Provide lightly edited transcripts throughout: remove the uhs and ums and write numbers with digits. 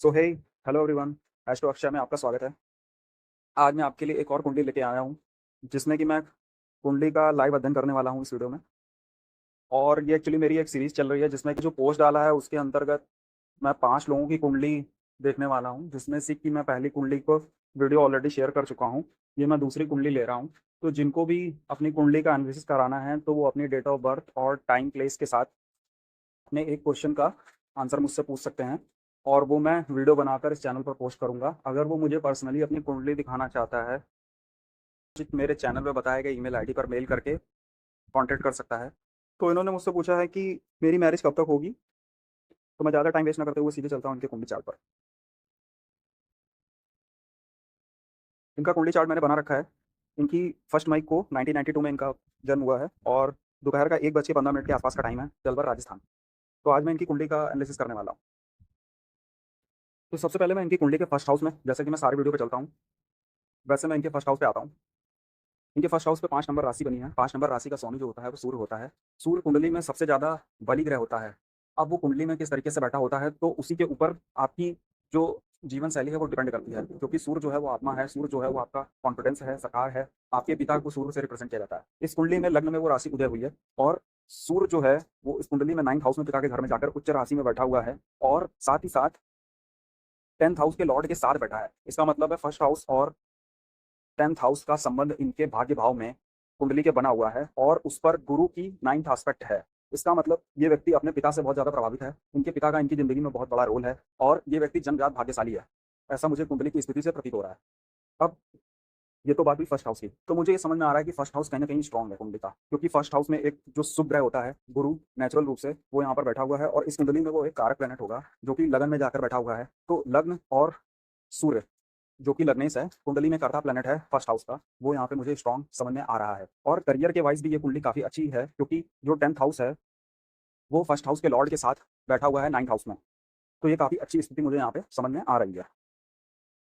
सो हे hello everyone. Astro Akshay में आपका स्वागत है। आज मैं आपके लिए एक और कुंडली लेके आया हूँ, जिसमें कि मैं कुंडली का लाइव अध्ययन करने वाला हूँ इस वीडियो में। और ये एक्चुअली मेरी एक सीरीज़ चल रही है, जिसमें कि जो पोस्ट डाला है उसके अंतर्गत मैं 5 लोगों की कुंडली देखने वाला हूँ, जिसमें से कि मैं पहली कुंडली को वीडियो ऑलरेडी शेयर कर चुका हूँ। ये मैं दूसरी कुंडली ले रहा हूँ। तो जिनको भी अपनी कुंडली का एनालिसिस कराना है, तो वो अपनी डेट ऑफ बर्थ और टाइम प्लेस के साथ अपने एक क्वेश्चन का आंसर मुझसे पूछ सकते हैं, और वो मैं वीडियो बनाकर इस चैनल पर पोस्ट करूँगा। अगर वो मुझे पर्सनली अपनी कुंडली दिखाना चाहता है, मेरे चैनल में बताए गए ईमेल आईडी पर मेल करके कॉन्टैक्ट कर सकता है। तो इन्होंने मुझसे पूछा है कि मेरी मैरिज कब तक होगी। तो मैं ज़्यादा टाइम वेस्ट ना करते हुए सीधे चलता हूँ इनके कुंडली चार्ट पर। इनका कुंडली चार्ट मैंने बना रखा है। इनकी 1 मई को 1992 में इनका जन्म हुआ है, और दोपहर का 1:15 के आसपास का टाइम है, जलवर राजस्थान। तो आज मैं इनकी कुंडली का एनालिसिस करने वाला हूँ। तो सबसे पहले मैं इनकी कुंडली के फर्स्ट हाउस में, जैसे कि मैं सारी वीडियो पे चलता हूँ, वैसे मैं इनके फर्स्ट हाउस पे आता हूँ। इनके फर्स्ट हाउस पे 5 नंबर राशि बनी है। 5 नंबर राशि का स्वामी जो होता है वो सूर्य होता है। सूर्य कुंडली में सबसे ज़्यादा बली ग्रह होता है। अब वो कुंडली में किस तरीके से बैठा होता है, तो उसी के ऊपर आपकी जो जीवन शैली है वो डिपेंड करती है, क्योंकि सूर्य जो है वो आत्मा है। सूर्य जो है वो आपका कॉन्फिडेंस है, सकार है। आपके पिता को सूर्य से रिप्रेजेंट किया जाता है। इस कुंडली में लग्न में वो राशि उदय हुई है, और सूर्य जो है वो इस कुंडली में 9th हाउस में पिता के घर में जाकर उच्च राशि में बैठा हुआ है, और साथ ही साथ 10th हाउस के लॉर्ड के साथ बैठा है। इसका मतलब है फर्स्ट हाउस और 10th हाउस का संबंध इनके भाग्य भाव में कुंडली के बना हुआ है, और उस पर गुरु की 9th एस्पेक्ट है। इसका मतलब ये व्यक्ति अपने पिता से बहुत ज़्यादा प्रभावित है। इनके पिता का इनकी ज़िंदगी में बहुत बड़ा रोल है, और ये व्यक्ति जन्मजात भाग्यशाली है। ऐसा मुझे कुंडली की स्थिति से प्रतीत हो रहा है। अब ये तो बात हुई फर्स्ट हाउस की। तो मुझे ये समझ में आ रहा है कि फर्स्ट हाउस कहीं न कहीं स्ट्रॉन्ग है कुंडली का, क्योंकि फर्स्ट हाउस में एक जो शुभ ग्रह होता है, गुरु, नेचुरल रूप से वो यहाँ पर बैठा हुआ है, और इस कुंडली में वो एक कारक प्लैनेट होगा, जो कि लगन में जाकर बैठा हुआ है। तो लग्न और सूर्य, जो कि लग्नेश है, कुंडली में कर्ता प्लैनेट है फर्स्ट हाउस का, वो यहाँ पे मुझे स्ट्रॉन्ग समझ में आ रहा है। और करियर के वाइज़ भी ये कुंडली काफ़ी अच्छी है, क्योंकि जो 10th हाउस है, वो फर्स्ट हाउस के लॉर्ड के साथ बैठा हुआ है 9th हाउस में। तो ये काफ़ी अच्छी स्थिति मुझे यहाँ पे समझ में आ रही है।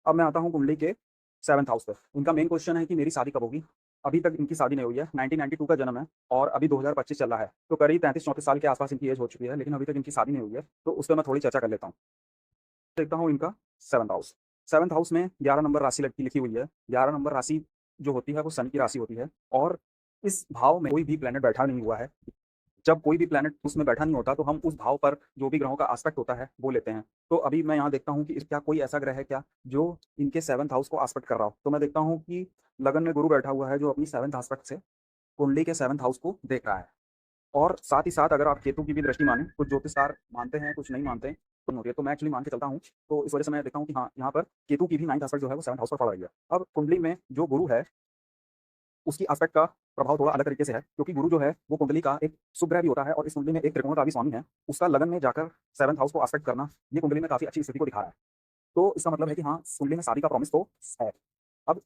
अब मैं आता हूँ कुंडली के 7th हाउस पे। इनका मेन क्वेश्चन है कि मेरी शादी कब होगी? अभी तक इनकी शादी नहीं हुई है। 1992 का जन्म है, और अभी 2025 चल रहा है। तो करीब 33-34 साल के आस-पास इनकी एज हो चुकी है, लेकिन अभी तक इनकी शादी नहीं हुई है। तो उस पे मैं थोड़ी चर्चा कर लेता हूँ। देखता हूँ इनका 7th हाउस। 7th हाउस में 11 नंबर राशि लड़की लिखी हुई है। 11 नंबर राशि जो होती है वो शनि की राशि होती है, और इस भाव में कोई भी प्लैनेट बैठा नहीं हुआ है। जब कोई भी प्लैनेट उसमें बैठा नहीं होता, तो हम उस भाव पर जो भी ग्रहों का एस्पेक्ट होता है वो लेते हैं। तो अभी मैं यहाँ देखता हूँ कि क्या कोई ऐसा ग्रह है क्या जो इनके 7th हाउस को एस्पेक्ट कर रहा हो। तो मैं देखता हूँ कि लगन में गुरु बैठा हुआ है, जो अपनी 7th एस्पेक्ट से कुंडली के 7th हाउस को देख रहा है। और साथ ही साथ अगर आप केतु की भी दृष्टि मानें, कुछ ज्योतिषकार मानते हैं, कुछ नहीं मानते हैं, तो होती है। तो मैं एक्चुअली मान के चलता हूँ। तो इस वजह से मैं देखता हूँ कि हाँ, यहाँ पर केतु की भी 9th एस्पेक्ट जो है वो 7th हाउस पर पड़ रही है। अब कुंडली में जो गुरु है, उसकी एस्पेक्ट का प्रभाव थोड़ा अलग तरीके से है, क्योंकि गुरु जो है वो कुंडली का एक शुभ ग्रह भी होता है, और इस कुंडली में एक त्रिकोण का भी स्वामी है। उसका लगन में जाकर 7th हाउस को एस्पेक्ट करना, ये कुंडली में काफ़ी अच्छी स्थिति को दिखा रहा है। तो इसका मतलब है कि हाँ, कुंडली में शादी का प्रॉमिस तो है। अब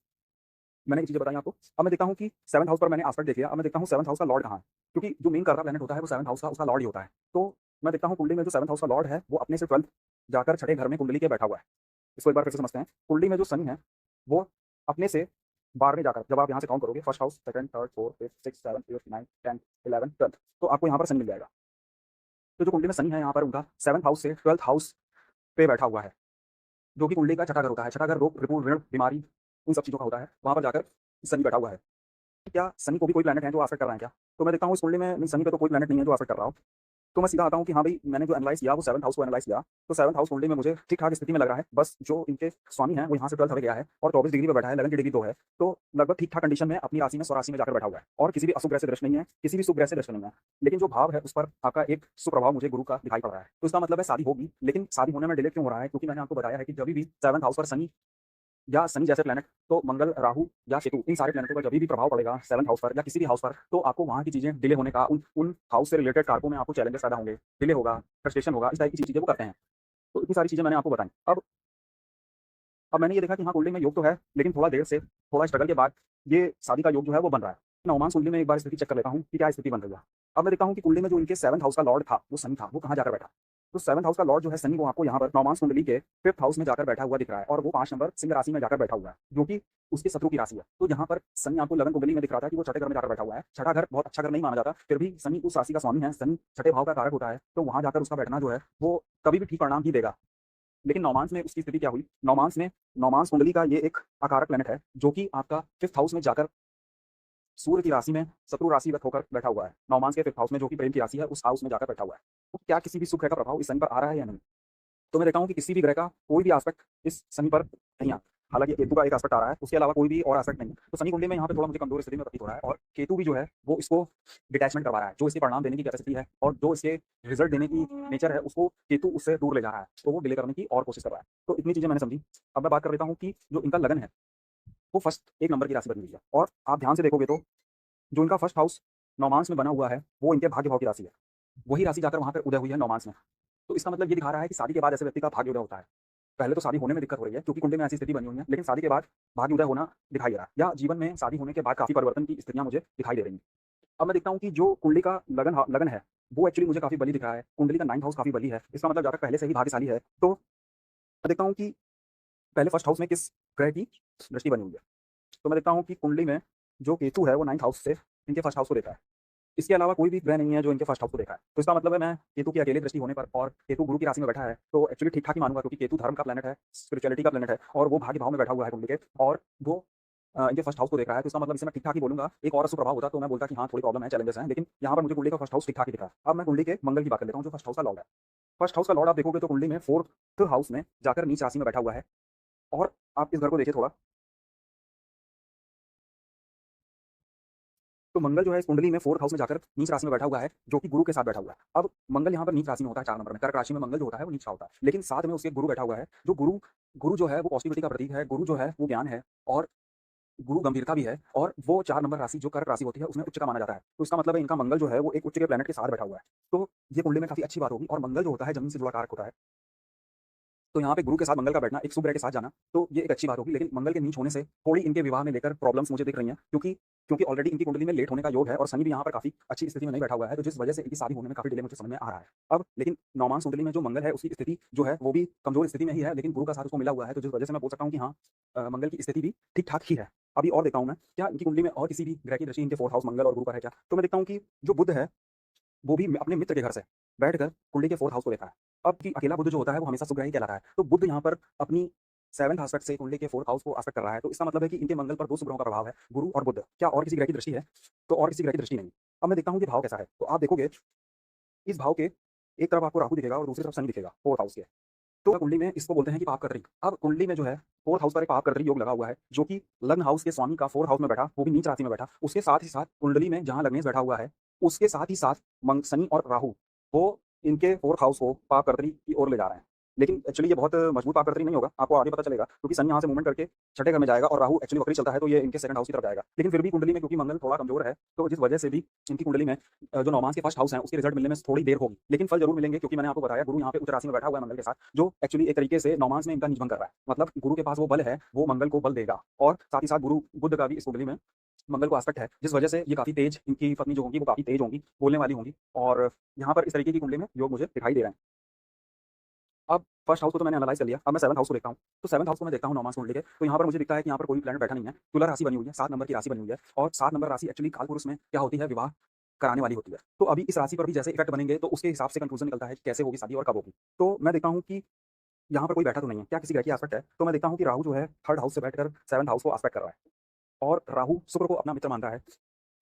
मैंने ये चीज़ें बताई आपको। अब मैं देखता हूँ कि 7th हाउस पर मैंने एस्पेक्ट देख लिया। अब मैं देखता हूँ 7th हाउस का लॉर्ड कहाँ है, क्योंकि जो मेन कर्ता प्लैनेट होता है वो 7th हाउस का उसका लॉर्ड ही होता है। तो मैं देखता हूँ कुंडली में जो 7th हाउस का लॉर्ड है, वो अपने से 12th जाकर छठे घर में कुंडली के बैठा हुआ है। इसको एक बार फिर से समझते हैं। कुंडली में जो शनि है, वो अपने से 12वें जाकर, जब आप यहाँ से काउंट करोगे, first house, second, third, fourth, fifth, six, seventh, eighth, ninth, 10th, 11th, 12th, तो आपको यहाँ पर शनि मिल जाएगा। तो जो कुंडली में शनि है, यहाँ पर उनका 7th हाउस से 12th हाउस पे बैठा हुआ है, जो कि कुंडली का छठा घर होता है। छठा घर रोग, रिपू, ऋण, बीमारी, इन सब चीज़ों का होता है। वहाँ पर जाकर शनि बैठा हुआ है। क्या शनि को भी कोई प्लैनेट है जो अफेक्ट कर रहा है क्या? तो मैं देखता हूँ इस कुंडली में नहीं, शनि पे तो कोई प्लैनेट नहीं है जो अफेक्ट कर रहा हो। तो मैं सीधा आता हूँ कि हाँ भाई, मैंने जो एनालाइज़ किया वो 7th हाउस को एनालाइज़ किया। तो 7th हाउस कुंडली में मुझे ठीक-ठाक स्थिति में लग रहा है। बस जो इनके स्वामी हैं वो यहाँ से 12th हमें गया है, और 24 डिग्री पे बैठा है, लगन की डिग्री 2 है। तो लगभग ठीक-ठाक कंडीशन में अपनी राशि में, स्वराशि में जाकर बैठा हुआ है, और किसी भी अशुभ ग्रह से दृष्ट नहीं है, किसी भी शुभ ग्रह से दृष्ट नहीं है। लेकिन जो भाव है उस पर आपका एक सुप्रभाव मुझे गुरु का दिखाई पड़ रहा है। तो इसका मतलब है शादी होगी, लेकिन शादी होने में डिले क्यों हो रहा है? क्योंकि मैंने आपको बताया है कि जभी भी 7th हाउस पर शनि या शनि जैसे प्लैनेट, तो मंगल, राहु या केतु, इन सारे प्लैनेटों का जभी भी प्रभाव पड़ेगा 7th हाउस पर या किसी भी हाउस पर, तो आपको वहाँ की चीज़ें डिले होने का, उन उन हाउस से रिलेटेड कारकों में आपको चैलेंजेस पैदा होंगे, डिले होगा, फ्रस्ट्रेशन होगा, इस टाइप की चीज़ें वो करते हैं। तो इतनी सारी चीज़ें मैंने आपको बताई। अब मैंने ये देखा कि हाँ, कुंडली में योग तो है, लेकिन थोड़ा देर से, थोड़ा स्ट्रगल के बाद ये शादी का योग जो है वो बन रहा है। नवमान कुंडली में एक बार स्थिति चेक कर लेता हूँ कि क्या स्थिति बन रही है। अब मैं देखता हूँ कि कुंडली में जो इनके 7th हाउस का लॉर्ड था, वो शनि था, वो कहाँ जाकर बैठा। तो 7th हाउस का लॉर्ड जो है शनि, वो आपको यहाँ पर नवमान कुंडली के 5th हाउस में जाकर बैठा हुआ दिख रहा है, और वो 5 नंबर सिंह राशि में जाकर बैठा हुआ है, जो कि उसके शत्रु की राशि है। तो यहाँ पर शनि आपको लगन कुंडली में दिख रहा था कि वो छठे घर में जाकर बैठा हुआ है। छठा घर बहुत अच्छा घर नहीं माना जाता, फिर भी शनि उस राशि का स्वामी है, शनि छठे भाव का कारक होता है। तो वहाँ जाकर उसका बैठना जो है वो कभी भी ठीक परिणाम ही देगा। लेकिन नौमांस में उसकी स्थिति क्या हुई, नौमांस कुंडली का ये एक आकारक प्लैनेट है जो कि आपका 5th हाउस में जाकर सूर्य की राशि में शत्रु राशि रख होकर बैठा हुआ है। नौमांस के 5th हाउस में जो कि प्रेम की राशि है, उस हाउस में जाकर बैठा हुआ है। तो क्या किसी भी शुभ ग्रह का प्रभाव इस शनि पर आ रहा है या नहीं? तो मैं देखता हूँ कि किसी भी ग्रह का कोई भी एस्पेक्ट इस शनि पर नहीं आता। हालाँकि केतु का एक एस्पेक्ट आ रहा है, उसके अलावा कोई भी और एस्पेक्ट नहीं है। तो शनि कुंडली में यहाँ पे थोड़ा मुझे कमज़ोर स्थिति में प्रतीत हो रहा है और केतु भी जो है वो इसको डिटैचमेंट करवा रहा है। जो इसके परिणाम देने की कैपेसिटी है और जो इसके रिज़ल्ट देने की नेचर है, उसको केतु उससे दूर ले जा रहा है। तो वो डिले करने की और कोशिश कर रहा है। तो इतनी चीज़ें मैंने समझी। अब मैं बात कर लेता हूँ कि जो इनका लगन है, वो फर्स्ट 1 नंबर की राशि बनी हुई है और आप ध्यान से देखोगे तो जो इनका फर्स्ट हाउस नौमांस में बना हुआ है, वो इनके भाग्य भाव की राशि है। वही राशि जाकर वहाँ पे उदय हुई है नौमांस में। तो इसका मतलब ये दिखा रहा है कि शादी के बाद ऐसे व्यक्ति का भाग्य उदय होता है। पहले तो शादी होने में दिक्कत हो रही है क्योंकि कुंडली में ऐसी स्थिति बनी हुई है, लेकिन शादी के बाद भाग्य उदय होना दिखाई दे रहा है या जीवन में शादी होने के बाद काफ़ी परिवर्तन की स्थितियाँ मुझे दिखाई दे रही हैं। अब मैं देखता हूँ कि जो कुंडली का लगन है, वो एक्चुअली मुझे काफ़ी बली दिख रहा है। कुंडली का 9th हाउस काफ़ी बली है। इसका मतलब जातक पहले से ही भाग्यशाली है। तो मैं देखता हूँ कि पहले फर्स्ट हाउस में किस ग्रह की दृष्टि बनी हुई है। तो मैं देखता हूँ कि कुंडली में जो केतु है वो 9th हाउस से इनके फर्स्ट हाउस को देखा है। इसके अलावा कोई भी ग्रह नहीं है जो इनके फर्स्ट हाउस को देखा है। तो इसका मतलब है मैं केतु की अकेले दृष्टि होने पर और केतु गुरु की राशि में बैठा है, तो एक्चुअली ठीक-ठाक ही मानूँगा क्योंकि केतु धर्म का प्लैनेट है, स्पिरिचुअलिटी का प्लैनेट है और वो भाग्य भाव में बैठा हुआ है कुंडली के और वो इनके फर्स्ट हाउस को देख रहा है। तो इसका मतलब इसे मैं ठीक-ठाक ही बोलूँगा। एक और अशुभ प्रभाव होता तो मैं बोलता कि हाँ, थोड़ी प्रॉब्लम है, चैलेंजेस हैं, लेकिन यहाँ पर मुझे कुंडली का फर्स्ट हाउस ठीक-ठाक ही दिख रहा है। अब मैं कुंडली के मंगल की बात कर लेता हूँ जो फर्स्ट हाउस का लॉर्ड है। फर्स्ट हाउस का लॉर्ड आप देखोगे तो कुंडली में 4th हाउस में जाकर नीच राशि में बैठा हुआ है और आप इस घर को देखिए थोड़ा, तो मंगल जो है इस कुंडली में 4th हाउस में जाकर नीच राशि में बैठा हुआ है, जो कि गुरु के साथ बैठा हुआ है। अब मंगल यहाँ पर नीच राशि में होता है 4 नंबर में, कर्क राशि में मंगल जो होता है वो नीच का होता है। लेकिन साथ में उसके गुरु बैठा हुआ है, जो गुरु गुरु जो है वो पॉजिटिविटी का प्रतीक है, गुरु जो है वो ज्ञान है और गुरु गंभीरता भी है और वो 4 नंबर राशि जो कर्क राशि होती है उसमें उच्च का माना जाता है। तो इसका मतलब है इनका मंगल जो है वो एक उच्च के प्लैनेट के साथ बैठा हुआ है। तो ये कुंडली में काफ़ी अच्छी बात होगी और मंगल जो होता है ज़मीन से जुड़ा कारक होता है। तो यहाँ पे गुरु के साथ मंगल का बैठना, एक शुभ ग्रह के साथ जाना, तो ये एक अच्छी बात होगी। लेकिन मंगल के नीच होने से थोड़ी इनके विवाह में लेकर प्रॉब्लम्स मुझे दिख रही हैं क्योंकि क्योंकि ऑलरेडी इनकी कुंडली में लेट होने का योग है और शनि भी यहाँ पर काफ़ी अच्छी स्थिति में नहीं बैठा हुआ है, तो जिस वजह से इनकी शादी होने में काफ़ी डिले मुझे समझ में आ रहा है। अब लेकिन नौमांस कुंडली में जो मंगल है उसकी स्थिति जो है वो भी कमज़ोर स्थिति में ही है, लेकिन गुरु का साथ उसको मिला हुआ है, तो जिस वजह से मैं बोल सकता हूँ कि हाँ, मंगल की स्थिति भी ठीक-ठाक ही है। अभी और देखता हूँ मैं, क्या इनकी कुंडली में और किसी भी ग्रह की दृष्टि इनके 4th हाउस मंगल और गुरु पर है क्या? तो मैं देखता हूँ कि जो बुध है वो भी अपने मित्र के घर से बैठकर कुंडली के 4th हाउस को देखा है। अब कि अकेला बुध जो होता है वो हमेशा शुभग्रह ही कहलाता है। तो बुध यहाँ पर अपनी 7th एस्पेक्ट से कुंडली के 4th हाउस को एस्पेक्ट कर रहा है। तो इसका मतलब है कि इनके मंगल पर 2 शुभ ग्रहों का प्रभाव है, गुरु और बुध। क्या और किसी ग्रह की दृष्टि है? तो और किसी ग्रह की दृष्टि नहीं। अब मैं देखता हूँ कि भाव कैसा है। तो आप देखोगे इस भाव के एक तरफ आपको राहु दिखेगा और दूसरी तरफ शनि दिखेगा 4th हाउस के। तो कुंडली में इसको बोलते हैं कि पापकर्तरी। अब कुंडली में जो है 4th हाउस पर एक पापकर्तरी योग लगा हुआ है, जो कि लग्न हाउस के स्वामी का 4th हाउस में बैठा, वो भी नीच राशि में बैठा। उसके साथ ही साथ कुंडली में जहाँ लग्नेश बैठा हुआ है, उसके साथ ही साथ शनि और राहु, वो इनके 4th हाउस को पापकर्तरी की ओर ले जा रहे हैं। लेकिन एक्चुअली ये बहुत मजबूत पापकर्तरी नहीं होगा, आपको आगे पता चलेगा क्योंकि शनि यहाँ से मूवमेंट करके छठे घर में जाएगा और राहु एक्चुअली वक्री चलता है, तो ये इनके 2nd हाउस की तरफ जाएगा। लेकिन फिर भी कुंडली में क्योंकि मंगल थोड़ा कमजोर है, तो जिस वजह से भी इनकी कुंडली में जो नौमांस के फर्स्ट हाउस हैं उसके रिजल्ट मिलने में थोड़ी देर होगी, लेकिन फल जरूर मिलेंगे क्योंकि मैंने आपको बताया गुरु यहाँ पे उच्च राशि में बैठा हुआ है मंगल के साथ, जो एक्चुअली एक तरीके से नौमांस में इनका नीच भंग कर रहा है। मतलब गुरु के पास वो बल है, वो मंगल को बल देगा और साथ ही साथ गुरु बुध का भी इस कुंडली में मंगल को एस्पेक्ट है, जिस वजह से ये काफ़ी तेज, इनकी पत्नी जो होंगी वो काफ़ी तेज होंगी, बोलने वाली होंगी और यहाँ पर इस तरीके की कुंडली में योग मुझे दिखाई दे रहे हैं। अब फर्स्ट हाउस को तो मैंने एनालाइज़ कर लिया, अब मैं 7th हाउस को देखता हूँ। तो 7th हाउस को मैं देखता हूँ नौमांस कुंडली के, तो यहाँ पर मुझे दिखता है कि यहाँ पर कोई प्लैनेट बैठा नहीं है। तुला राशि बनी हुई है, 7 नंबर की राशि बनी हुई है और 7 नंबर राशि एक्चुअली कालपुरुष में क्या होती है, विवाह कराने वाली होती है। तो अभी इस राशि पर भी जैसे इफेक्ट बनेंगे तो उसके हिसाब से कंक्लूजन निकलता है कि कैसे होगी शादी और कब होगी। तो मैं देखता हूँ कि यहाँ पर कोई बैठा तो नहीं है, क्या किसी ग्रह की एस्पेक्ट है? तो मैं देखता हूँ कि राहु जो है 3rd हाउस से बैठकर 7th हाउस को एस्पेक्ट कर रहा है और राहु शुक्र को अपना मित्र मान रहा है।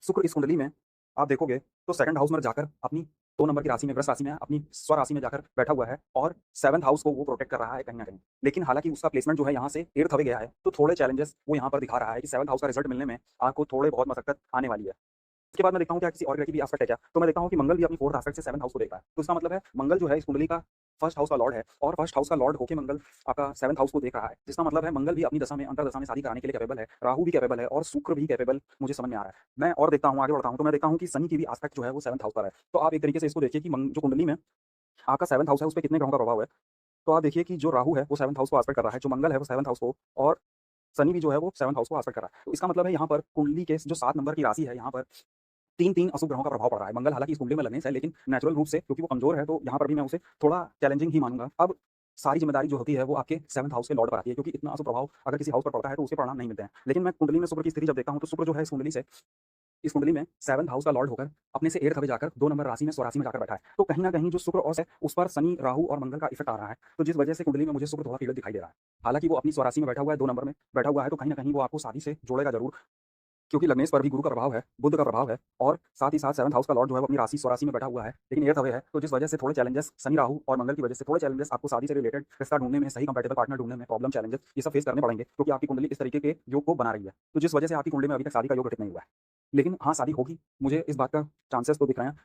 शुक्र इस कुंडली में आप देखोगे तो 2nd हाउस में जाकर अपनी 2 नंबर की राशि में, वृष राशि में, अपनी स्वराशि में जाकर बैठा हुआ है और 7th हाउस को वो प्रोटेक्ट कर रहा है कहीं न कहीं। लेकिन हालाँकि उसका प्लेसमेंट जो है यहाँ से 8th हावे गया है, तो थोड़े चैलेंजेस वो यहाँ पर दिखा रहा है कि 7th हाउस का रिजल्ट मिलने में आपको थोड़े बहुत मशक्कत आने वाली है। उसके बाद मैं देखता हूँ क्या किसी और ग्रह की भी एस्पेक्ट है क्या? तो मैं देखता हूँ कि मंगल भी अपनी 4th एस्पेक्ट से 7th हाउस को देख रहा है। तो इसका मतलब है मंगल जो है इस कुंडली का फर्स्ट हाउस का लॉर्ड है और फर्स्ट हाउस का लॉर्ड होके मंगल आपका 7th हाउस को देख रहा है। जिसका मतलब है मंगल भी अपनी दशा में, अंतर्दशा में शादी कराने के लिए कैपेबल है, राहु भी कैपेबल है और शुक्र भी कैपेबल मुझे समझ में आ रहा है। मैं और देखता हूँ, आगे बढ़ता हूँ, तो मैं देखता हूँ कि शनि की भी एस्पेक्ट जो है वो 7th हाउस पर है। तो आप एक तरीके से इसको देखिए कि जो कुंडली में आपका 7th हाउस है उस पे कितने ग्रहों का प्रभाव है। तो आप देखिए कि जो राहु है वो 7th हाउस को एस्पेक्ट कर रहा है, जो मंगल है वो 7th हाउस को और शनि भी जो है वो 7th हाउस को एस्पेक्ट कर रहा है। तो इसका मतलब है यहाँ पर कुंडली के जो 7 नंबर की राशि है, यहाँ पर 3-3 अशुभ ग्रहों का प्रभाव पड़ रहा है। मंगल हालाँकि इस कुंडली में लग्नेश है, लेकिन नेचुरल रूप से क्योंकि वो कमज़ोर है, तो यहाँ पर भी मैं उसे थोड़ा चैलेंजिंग ही मानूँगा। अब सारी ज़िम्मेदारी जो होती है वो आपके 7th हाउस के लॉर्ड पर आती है, क्योंकि इतना अशुभ प्रभाव अगर किसी हाउस पर पड़ता है तो उसके परिणाम नहीं मिलते हैं। लेकिन मैं कुंडली में शुक्र की स्थिति जब देखता हूँ, तो शुक्र जो है इस कुंडली से इस कुंडली में 7th हाउस का लॉर्ड होकर अपने से 8th हाउस जाकर 2 नंबर राशि में स्वराशि में जाकर बैठा है। तो कहीं न कहीं जो शुक्र और है उस पर शनि, राहु और मंगल का इफ़ेक्ट आ रहा है। तो जिस वजह से कुंडली में मुझे शुक्र थोड़ा पीड़ित दिखाई दे रहा है। हालाँकि वो अपनी स्वराशि में बैठा हुआ है, 2 नंबर में बैठा हुआ है, तो कहीं न कहीं वो आपको शादी से जोड़ेगा ज़रूर। क्योंकि लग्नेश पर भी गुरु का प्रभाव है, बुध का प्रभाव है और साथ ही साथ 7th हाउस का लॉर्ड जो है वो अपनी राशि स्वराशि में बैठा हुआ है, लेकिन 8th अवे है। तो जिस वजह से थोड़े चैलेंजेस शनि, राहु और मंगल की वजह से थोड़े चैलेंजेस आपको शादी से रिलेटेड रिश्ता ढूँढने में, सही कंपैटिबल पार्टनर ढूँढने में, प्रॉब्लम, चैलेंजेस ये सब फेस करने पड़ेंगे क्योंकि आपकी कुंडली इस तरीके के योग को बना रही है। तो जिस वजह से आपकी कुंडली में अभी तक शादी का योग घटित नहीं हुआ है। लेकिन हाँ, शादी होगी, मुझे इस बात का चांसेस तो दिख रहे हैं।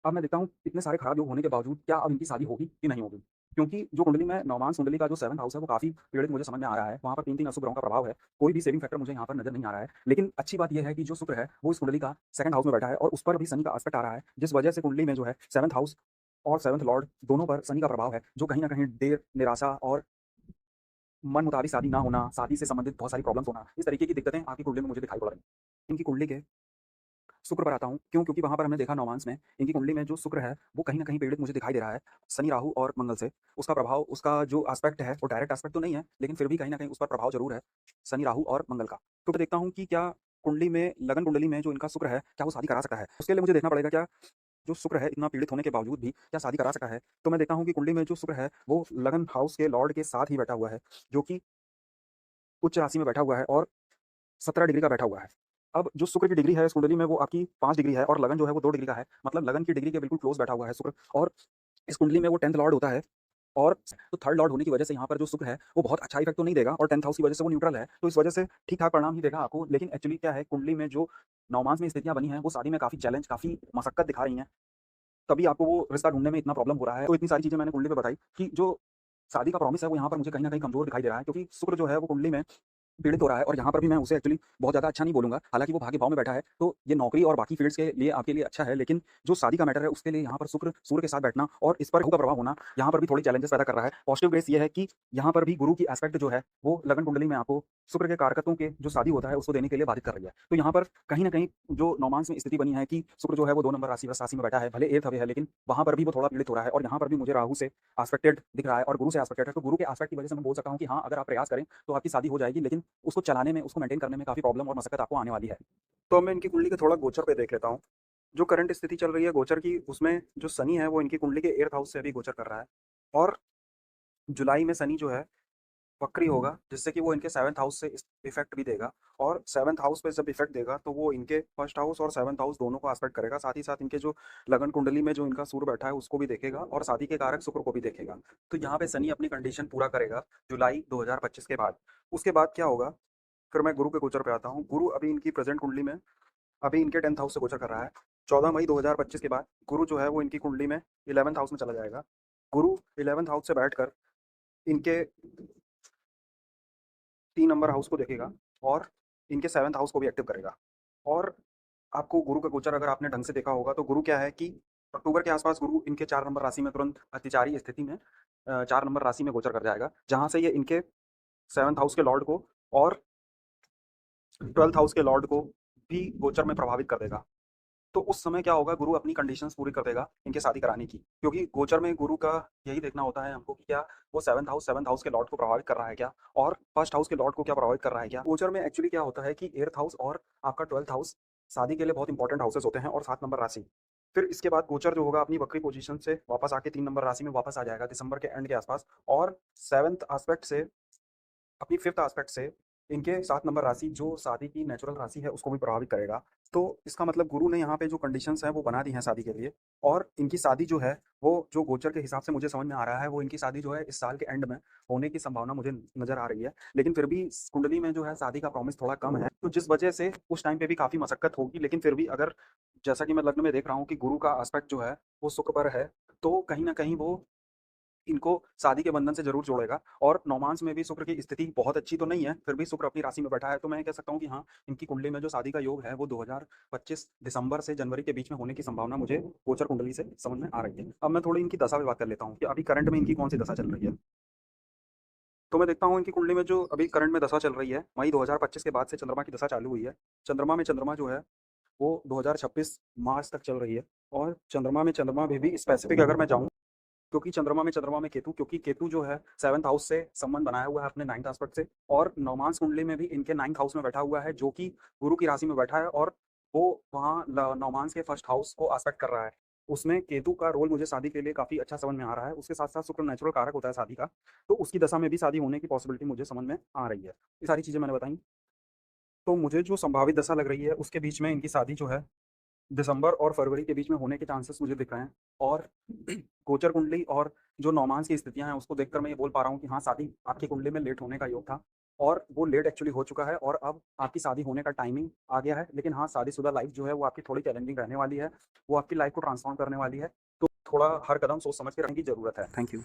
अब मैं देखता हूँ इतने सारे खराब योग होने के बावजूद क्या अब इनकी शादी होगी कि नहीं होगी? क्योंकि जो कुंडली में नवमांश कुंडली का जो 7th हाउस है वो काफ़ी पीड़ित मुझे समझ में आ रहा है। वहाँ पर 3-3 अशुभ ग्रहों का प्रभाव है। कोई भी सेविंग फैक्टर मुझे यहाँ पर नज़र नहीं आ रहा है। लेकिन अच्छी बात ये है कि जो शुक्र है वो इस कुंडली का 2nd हाउस में बैठा है और उस पर भी शनि का एस्पेक्ट आ रहा है। जिस वजह से कुंडली में जो है 7th हाउस और 7th लॉर्ड दोनों पर शनि का प्रभाव है, जो कहीं न कहीं देर, निराशा और मन मुताबिक शादी ना होना, शादी से संबंधित बहुत सारी प्रॉब्लम्स होना, इस तरीके की दिक्कतें आपकी कुंडली में मुझे दिखाई पड़ रही हैं। इनकी कुंडली के शुक्र पर आता हूँ, क्यों? क्योंकि वहाँ पर हमने देखा नवमांश में, इनकी कुंडली में जो शुक्र है, वो कहीं न कहीं पीड़ित मुझे दिखाई दे रहा है, शनि, राहु और मंगल से। उसका प्रभाव, उसका जो एस्पेक्ट है, वो डायरेक्ट एस्पेक्ट तो नहीं है, लेकिन फिर भी कहीं न कहीं उस पर प्रभाव ज़रूर है, शनि, राहु और मंगल का। तो मैं देखता हूँ कि क्या कुंडली में, लगन कुंडली में जो इनका शुक्र है, क्या वो शादी करा सकता है? उसके लिए मुझे देखना पड़ेगा क्या जो शुक्र है, इतना पीड़ित होने के बावजूद भी क्या शादी करा सकता है? तो मैं देखता हूँ कि कुंडली में जो शुक्र है, वो लगन हाउस के लॉर्ड के साथ ही बैठा हुआ है, जो कि उच्च राशि में बैठा हुआ है और 17 डिग्री का बैठा हुआ है। अब जो शुक्र की डिग्री है इस कुंडली में वो आपकी 5 डिग्री है और लगन जो है वो 2 डिग्री का है। मतलब लगन की डिग्री के बिल्कुल क्लोज़ बैठा हुआ है शुक्र और इस कुंडली में वो 10th लॉर्ड होता है और तो 3rd लॉर्ड होने की वजह से यहाँ पर जो शुक्र है वो बहुत अच्छा इफ़ेक्ट तो नहीं देगा और 10th हाउस की वजह से वो न्यूट्रल है। तो इस वजह से ठीक-ठाक परिणाम ही देगा आपको। लेकिन एक्चुअली क्या है, कुंडली में जो नवमांश में स्थितियाँ बनी हैं वो शादी में काफ़ी चैलेंज, काफ़ी मशक्कत दिखा रही हैं। तभी आपको वो रिश्ता ढूँढने में इतना प्रॉब्लम हो रहा है। तो इतनी सारी चीज़ें मैंने कुंडली पे बताई कि जो शादी का प्रॉमिस है वो यहाँ पर मुझे कहीं न कहीं कमज़ोर दिखाई दे रहा है, क्योंकि शुक्र जो है वो कुंडली में पीड़ित हो रहा है और यहाँ पर भी मैं उसे एक्चुअली बहुत ज़्यादा अच्छा नहीं बोलूँगा। हालाँकि वो भाग्य भाव में बैठा है, तो ये नौकरी और बाकी फ़ील्ड्स के लिए आपके लिए अच्छा है, लेकिन जो शादी का मैटर है उसके लिए यहाँ पर शुक्र, सूर्य के साथ बैठना और इस पर राहु का प्रभाव होना, यहाँ पर भी थोड़ी चैलेंजेस पैदा कर रहा है। पॉजिटिव बेस ये है कि यहाँ पर भी गुरु की एस्पेक्ट जो है, वो लगन कुंडली में आपको शुक्र के कारकत्वों के जो शादी होता है, उसको देने के लिए बाधित कर रही है। तो यहाँ पर कहीं न कहीं जो नवमांश में स्थिति बनी है कि शुक्र जो है वो 2 नंबर राशि, वृष राशि में बैठा है, भले 8th हाउस है, लेकिन वहाँ पर भी वो थोड़ा पीड़ित हो रहा है और यहाँ पर भी मुझे राहु से एस्पेक्टेड दिख रहा है और गुरु से एस्पेक्टेड है। तो गुरु के एस्पेक्ट की वजह से मैं बोल सकता हूँ कि हाँ, अगर आप प्रयास करें, तो आपकी शादी हो जाएगी, लेकिन उसको चलाने में, उसको मेंटेन करने में काफ़ी प्रॉब्लम और मशक्कत आपको आने वाली है। तो अब मैं इनकी कुंडली के थोड़ा गोचर पे देख लेता हूँ। जो करंट स्थिति चल रही है गोचर की, उसमें जो शनि है वो इनकी कुंडली के 8th हाउस से अभी गोचर कर रहा है और जुलाई में शनि जो है वक्री होगा, जिससे कि वो इनके 7th हाउस से इफेक्ट भी देगा और 7th हाउस पे जब इफेक्ट देगा तो वो इनके 1st हाउस और 7th हाउस दोनों को एस्पेक्ट करेगा। साथ ही साथ इनके जो लगन कुंडली में जो इनका सूर्य बैठा है उसको भी देखेगा और शादी के कारक शुक्र को भी देखेगा। तो यहाँ पे शनि अपनी कंडीशन पूरा करेगा जुलाई 2025 के बाद। उसके बाद क्या होगा, फिर मैं गुरु के गोचर पे आता हूँ। गुरु अभी इनकी प्रेजेंट कुंडली में अभी इनके 10th हाउस से गोचर कर रहा है। 14 मई 2025 के बाद गुरु जो है वो इनकी कुंडली में 11th हाउस में चला जाएगा। गुरु 11th हाउस से बैठकर इनके 3 नंबर हाउस को देखेगा और इनके 7th हाउस को भी एक्टिव करेगा। और आपको गुरु का गोचर अगर आपने ढंग से देखा होगा तो गुरु क्या है कि अक्टूबर के आसपास गुरु इनके 4 नंबर राशि में तुरंत अतिचारी स्थिति में 4 नंबर राशि में गोचर कर जाएगा, जहाँ से ये इनके 7th हाउस के लॉर्ड को और 12th हाउस के लॉर्ड को भी गोचर में प्रभावित कर देगा। तो उस समय क्या होगा, गुरु अपनी कंडीशंस पूरी कर देगा इनके शादी कराने की, क्योंकि गोचर में गुरु का यही देखना होता है हमको कि क्या वो 7th हाउस के लॉर्ड को प्रभावित कर रहा है क्या और 1st हाउस के लॉर्ड को क्या प्रभावित कर रहा है क्या। गोचर में एक्चुअली क्या होता है कि 8th हाउस और आपका 12th हाउस शादी के लिए बहुत इंपॉर्टेंट हाउसेस होते हैं और 7 नंबर राशि। फिर इसके बाद गोचर जो होगा अपनी वक्री पोजीशन से वापस आके 3 नंबर राशि में वापस आ जाएगा दिसंबर के एंड के आसपास और 7th एस्पेक्ट से, अपनी 5th एस्पेक्ट से इनके 7 नंबर राशि जो शादी की नेचुरल राशि है उसको भी प्रभावित करेगा। तो इसका मतलब गुरु ने यहाँ पे जो कंडीशंस हैं वो बना दी हैं शादी के लिए और इनकी शादी जो है वो जो गोचर के हिसाब से मुझे समझ में आ रहा है वो इनकी शादी जो है इस साल के एंड में होने की संभावना मुझे नज़र आ रही है। लेकिन फिर भी इस कुंडली में जो है शादी का प्रॉमिस थोड़ा कम है, तो जिस वजह से उस टाइम पे भी काफ़ी मशक्कत होगी। लेकिन फिर भी अगर जैसा कि मैं लग्न में देख रहा हूँ कि गुरु का एस्पेक्ट जो है वो शुक्र पर है, तो कहीं न कहीं वो इनको शादी के बंधन से ज़रूर जोड़ेगा और नौमांस में भी शुक्र की स्थिति बहुत अच्छी तो नहीं है, फिर भी शुक्र अपनी राशि में बैठा है, तो मैं कह सकता हूँ कि हाँ, इनकी कुंडली में जो शादी का योग है, वो 2025 दिसंबर से जनवरी के बीच में होने की संभावना मुझे गोचर कुंडली से समझ में आ रही है। अब मैं थोड़ी इनकी दशा पे बात कर लेता हूँ कि अभी करंट में इनकी कौन-सी दशा चल रही है। तो मैं देखता हूँ इनकी कुंडली में जो अभी करंट में दशा चल रही है, मई 2025 के बाद से चंद्रमा की दशा चालू हुई है। चंद्रमा जो है, वो 2026 मार्च तक चल रही है और चंद्रमा में भी स्पेसिफिक अगर मैं जाऊँ, क्योंकि चंद्रमा में केतु, क्योंकि केतु जो है 7th हाउस से संबंध बनाया हुआ है अपने 9th एस्पेक्ट से और नवमांस कुंडली में भी इनके 9th हाउस में बैठा हुआ है, जो कि गुरु की राशि में बैठा है और वो वहाँ नौमांस के फर्स्ट हाउस को आस्पेक्ट कर रहा है। उसमें केतु का रोल मुझे शादी के लिए काफ़ी अच्छा समझ में आ रहा है। उसके साथ-साथ शुक्र नेचुरल कारक होता है शादी का, तो उसकी दशा में भी शादी होने की पॉसिबिलिटी मुझे समझ में आ रही है। ये सारी चीज़ें मैंने बताई। तो मुझे जो संभावित दशा लग रही है, उसके बीच में इनकी शादी जो है, दिसंबर और फरवरी के बीच में होने के चांसेस मुझे दिख रहे हैं। और गोचर कुंडली और जो नौमांस की स्थितियाँ हैं, उसको देखकर मैं ये बोल पा रहा हूँ कि हाँ, शादी आपकी कुंडली में लेट होने का योग था और वो लेट एक्चुअली हो चुका है और अब आपकी शादी होने का टाइमिंग आ गया है। लेकिन हाँ, शादीशुदा लाइफ़ जो है, वो आपकी थोड़ी चैलेंजिंग रहने वाली है। वो आपकी लाइफ़ को ट्रांसफ़ॉर्म करने वाली है। तो थोड़ा हर कदम सोच समझ के रखने की ज़रूरत है। Thank you.